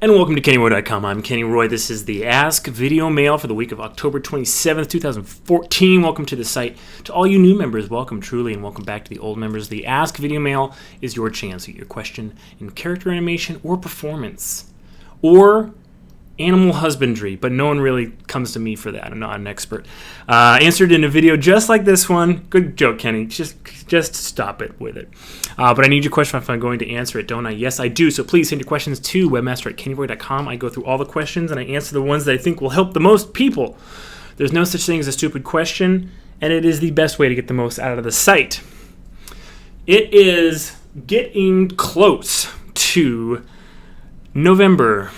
And welcome to KennyRoy.com. I'm Kenny Roy. This is the Ask Video Mail for the week of October 27th, 2014. Welcome to the site. To all you new members, welcome truly, and welcome back to the old members. The Ask Video Mail is your chance to get your question in character animation or performance or animal husbandry, but no one really comes to me for that. I'm not an expert. Answered in a video just like this one. Good joke, Kenny. Just stop it with it. But I need your question if I'm going to answer it, don't I? Yes, I do. So please send your questions to webmaster@kennyroy.com. I go through all the questions and I answer the ones that I think will help the most people. There's no such thing as a stupid question, and it is the best way to get the most out of the site. It is getting close to November.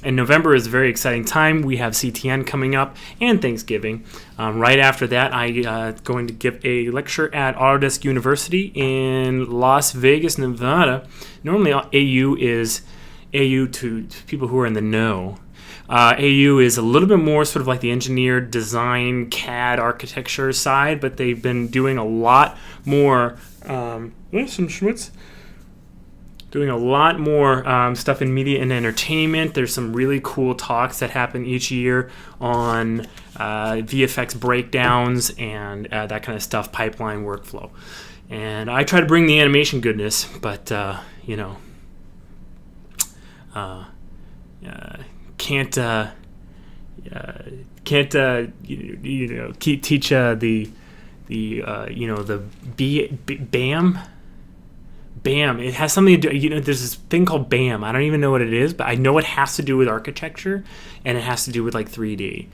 And November is a very exciting time. We have CTN coming up and Thanksgiving. Right after that, I'm going to give a lecture at Autodesk University in Las Vegas, Nevada. Normally, AU is AU to people who are in the know. AU is a little bit more sort of like the engineer, design, CAD, architecture side, but they've been doing a lot more. Some Schmutz. Doing a lot more stuff in media and entertainment. There's some really cool talks that happen each year on VFX breakdowns and that kind of stuff, pipeline workflow. And I try to bring the animation goodness, but can't teach the BAM. BAM. It has something to do, there's this thing called BAM. I don't even know what it is, but I know it has to do with architecture and it has to do with like 3D.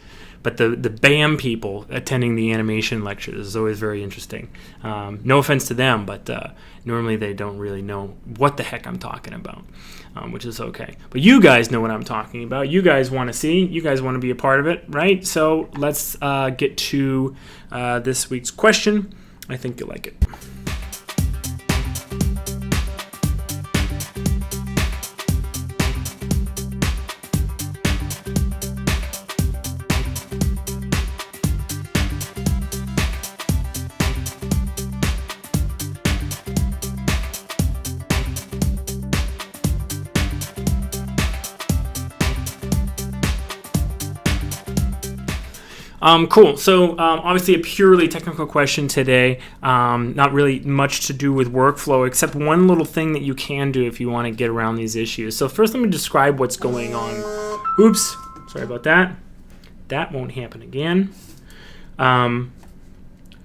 But the BAM people attending the animation lectures is always very interesting. No offense to them, but normally they don't really know what the heck I'm talking about, which is okay. But you guys know what I'm talking about. You guys want to see. You guys want to be a part of it, right? So let's get to this week's question. I think you'll like it. Cool. So obviously a purely technical question today. Not really much to do with workflow, except one little thing that you can do if you want to get around these issues. So first let me describe what's going on. Oops. Sorry about that. That won't happen again.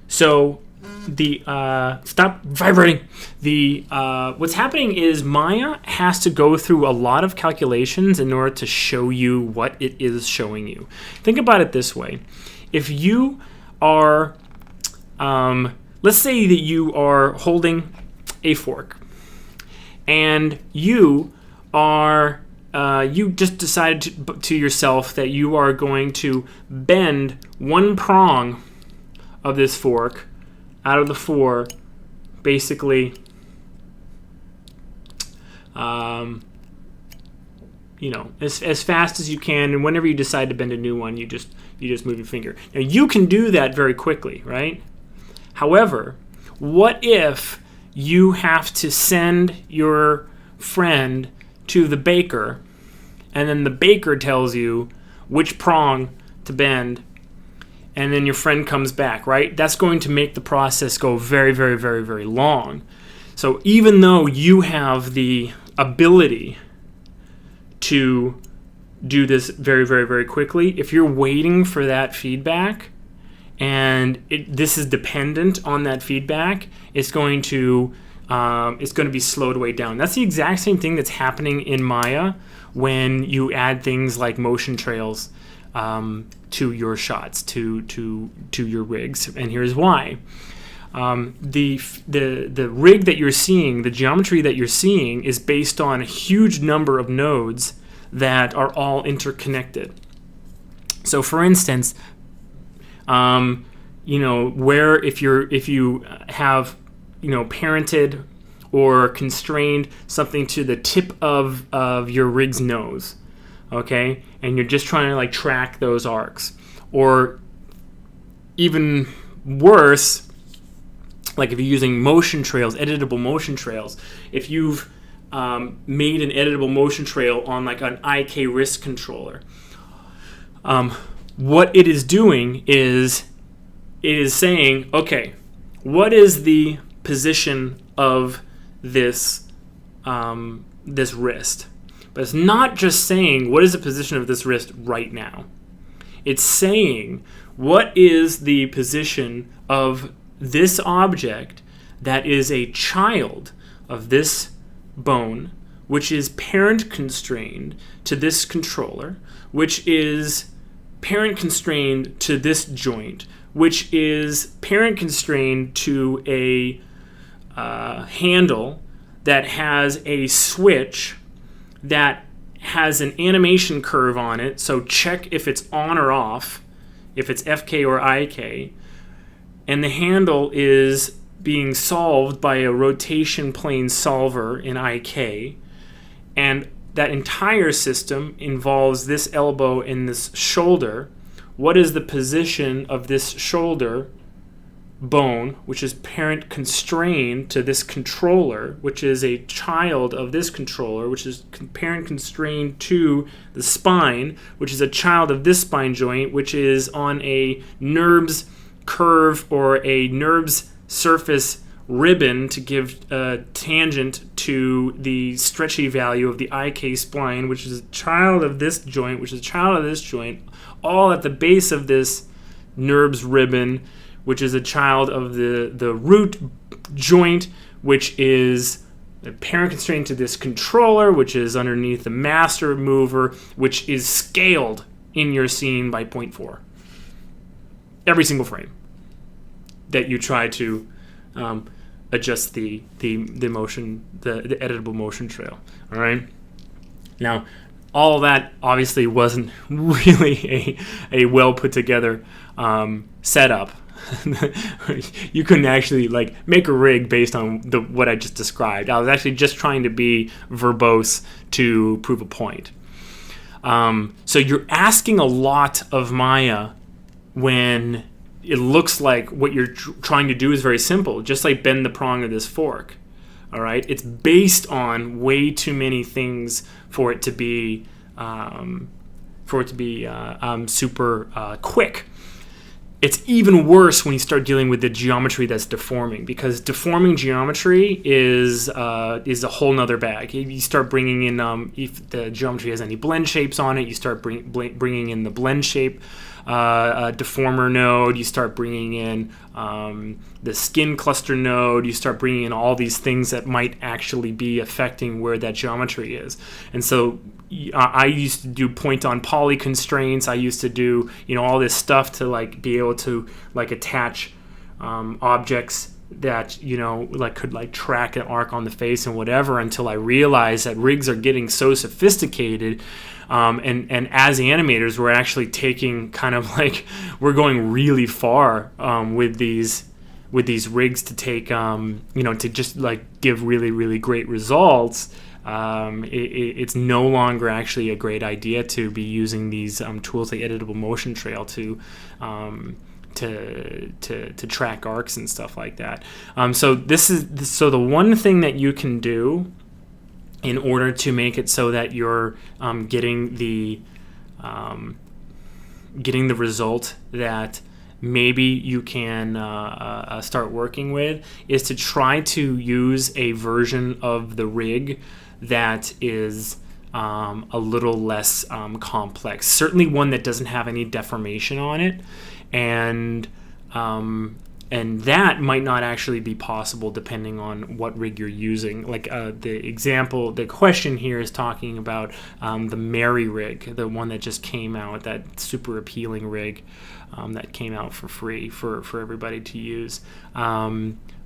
So the stop vibrating. What's happening is Maya has to go through a lot of calculations in order to show you what it is showing you. Think about it this way. If you are, let's say that you are holding a fork and you are, you just decided to yourself that you are going to bend one prong of this fork out of the four, basically, as fast as you can, and whenever you decide to bend a new one, you just move your finger. Now you can do that very quickly, right? However, what if you have to send your friend to the baker, and then the baker tells you which prong to bend, and then your friend comes back, right? That's going to make the process go very, very, very, very long. So even though you have the ability to do this very, very, very quickly, if you're waiting for that feedback and this is dependent on that feedback, it's going to be slowed way down. That's the exact same thing that's happening in Maya when you add things like motion trails to your shots, to your rigs, and here's why. The rig that you're seeing, the geometry that you're seeing, is based on a huge number of nodes that are all interconnected. So, for instance, where if you have parented or constrained something to the tip of your rig's nose, okay, and you're just trying to like track those arcs, or even worse, like if you're using motion trails, editable motion trails, if you've made an editable motion trail on like an IK wrist controller. What it is doing is it is saying, okay, what is the position of this this wrist? But it's not just saying what is the position of this wrist right now. It's saying what is the position of this object that is a child of this bone, which is parent constrained to this controller, which is parent constrained to this joint, which is parent constrained to a handle that has a switch that has an animation curve on it, so check if it's on or off, if it's FK or IK, and the handle is being solved by a rotation plane solver in IK, and that entire system involves this elbow and this shoulder. What is the position of this shoulder bone, which is parent constrained to this controller, which is a child of this controller, which is parent constrained to the spine, which is a child of this spine joint, which is on a NURBS curve or a NURBS surface ribbon to give a tangent to the stretchy value of the IK spline, which is a child of this joint, which is a child of this joint, all at the base of this NURBS ribbon, which is a child of the root joint, which is parent constrained to this controller, which is underneath the master mover, which is scaled in your scene by 0.4. Every single frame that you try to adjust the motion, the editable motion trail. All right. Now, all that obviously wasn't really a well put together setup. You couldn't actually like make a rig based on what I just described. I was actually just trying to be verbose to prove a point. So you're asking a lot of Maya when it looks like what you're trying to do is very simple, just like bend the prong of this fork. All right, it's based on way too many things for it to be super quick. It's even worse when you start dealing with the geometry that's deforming, because deforming geometry is a whole nother bag. You start bringing in, if the geometry has any blend shapes on it, you start bringing in the blend shape deformer node, you start bringing in the skin cluster node, you start bringing in all these things that might actually be affecting where that geometry is. And so I used to do point on poly constraints. I used to do all this stuff to like be able to like attach objects that could like track an arc on the face and whatever, until I realized that rigs are getting so sophisticated, and as animators we're actually taking kind of like we're going really far with these rigs to take to just like give really, really great results. It's no longer actually a great idea to be using these tools like editable motion trail to track arcs and stuff like that. So the one thing that you can do in order to make it so that you're getting the result that maybe you can start working with is to try to use a version of the rig that is a little less complex. Certainly one that doesn't have any deformation on it, and that might not actually be possible depending on what rig you're using. Like the question here is talking about the Mary rig, the one that just came out, that super appealing rig that came out for free for everybody to use.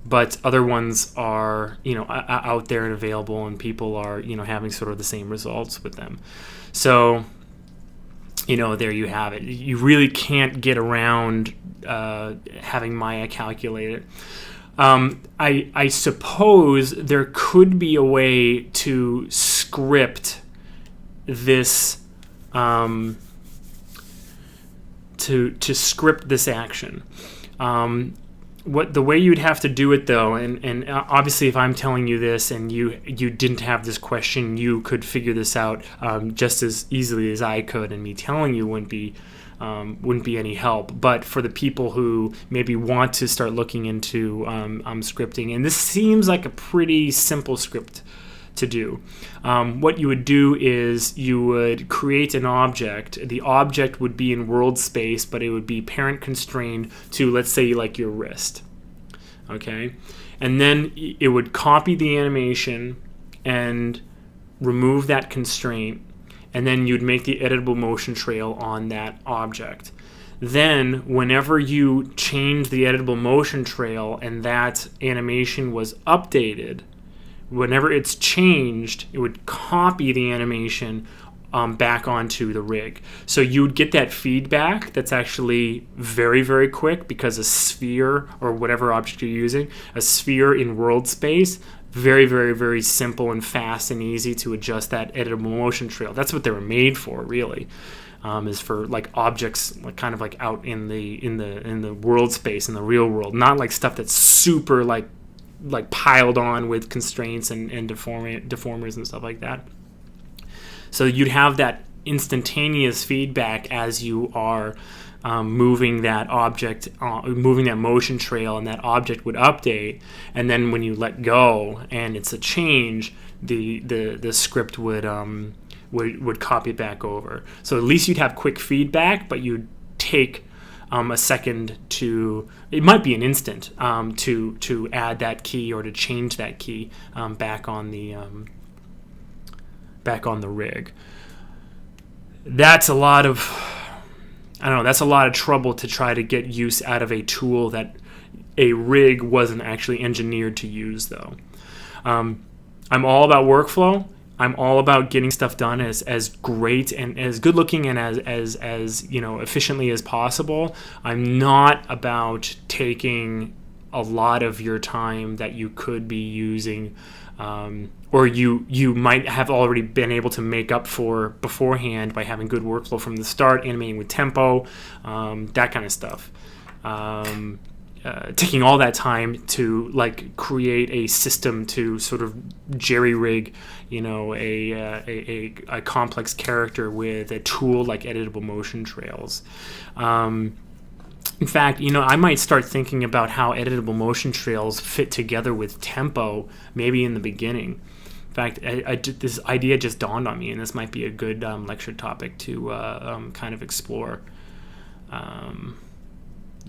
But other ones are out there and available, and people are having sort of the same results with them. So there you have it. You really can't get around having Maya calculate it. I suppose there could be a way to script this to script this action. what the way you'd have to do it though, and obviously if I'm telling you this and you didn't have this question, you could figure this out just as easily as I could, and me telling you wouldn't be any help. But for the people who maybe want to start looking into scripting, and this seems like a pretty simple script to do, what you would do is you would create an object. The object would be in world space, but it would be parent constrained to, let's say, like your wrist. Okay, and then it would copy the animation and remove that constraint, and then you'd make the editable motion trail on that object. Then whenever you change the editable motion trail and that animation was updated, whenever it's changed, it would copy the animation back onto the rig. So you would get that feedback that's actually very, very quick, because a sphere, or whatever object you're using, a sphere in world space, very, very, very simple and fast and easy to adjust that editable motion trail. That's what they were made for, really, is for like objects, like kind of like out in the world space, in the real world, not like stuff that's super like piled on with constraints and deformers and stuff like that. So you'd have that instantaneous feedback as you are moving that object, moving that motion trail, and that object would update. And then when you let go and it's a change, the script would copy it back over. So at least you'd have quick feedback, but you'd take a second to, it might be an instant, to add that key or to change that key back on the rig. That's a lot of, that's a lot of trouble to try to get use out of a tool that a rig wasn't actually engineered to use, though. I'm all about workflow. I'm all about getting stuff done as great and as good looking and as efficiently as possible. I'm not about taking a lot of your time that you could be using, or you might have already been able to make up for beforehand by having good workflow from the start, animating with tempo, that kind of stuff. Taking all that time to like create a system to sort of jerry-rig, a complex character with a tool like editable motion trails. In fact, I might start thinking about how editable motion trails fit together with tempo, maybe in the beginning. In fact, this idea just dawned on me, and this might be a good lecture topic to kind of explore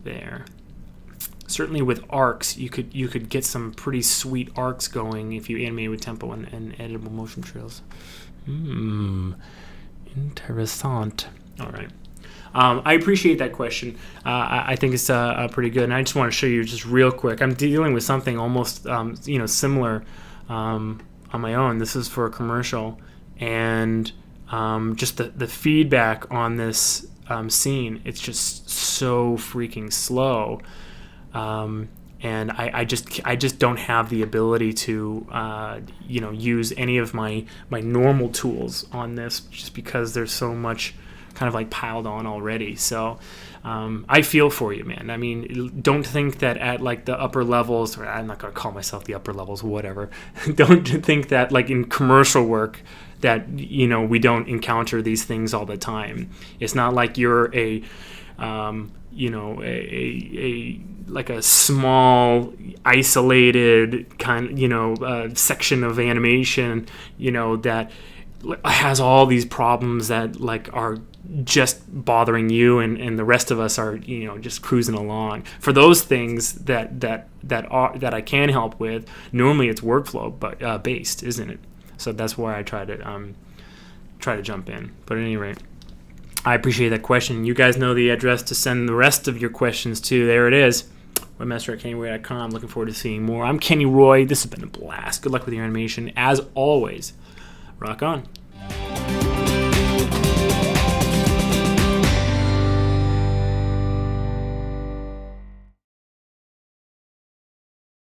there. Certainly with arcs, you could get some pretty sweet arcs going if you animate with tempo and editable motion trails. Interessant. All right. I appreciate that question. I think it's pretty good, and I just want to show you just real quick. I'm dealing with something almost similar on my own. This is for a commercial, and just the feedback on this scene, it's just so freaking slow. And I just don't have the ability to use any of my normal tools on this, just because there's so much kind of like piled on already. So I feel for you, man. I mean, don't think that at like the upper levels, or I'm not going to call myself the upper levels, whatever. Don't think that like in commercial work that we don't encounter these things all the time. It's not like you're a like a small isolated kind section of animation that has all these problems that like are just bothering you, and the rest of us are just cruising along. For those things that I can help with, normally it's workflow but based, isn't it? So that's why I try to jump in. But at any rate, I appreciate that question. You guys know the address to send the rest of your questions to. There it is, webmaster@kennyroy.com. Looking forward to seeing more. I'm Kenny Roy. This has been a blast. Good luck with your animation. As always, rock on.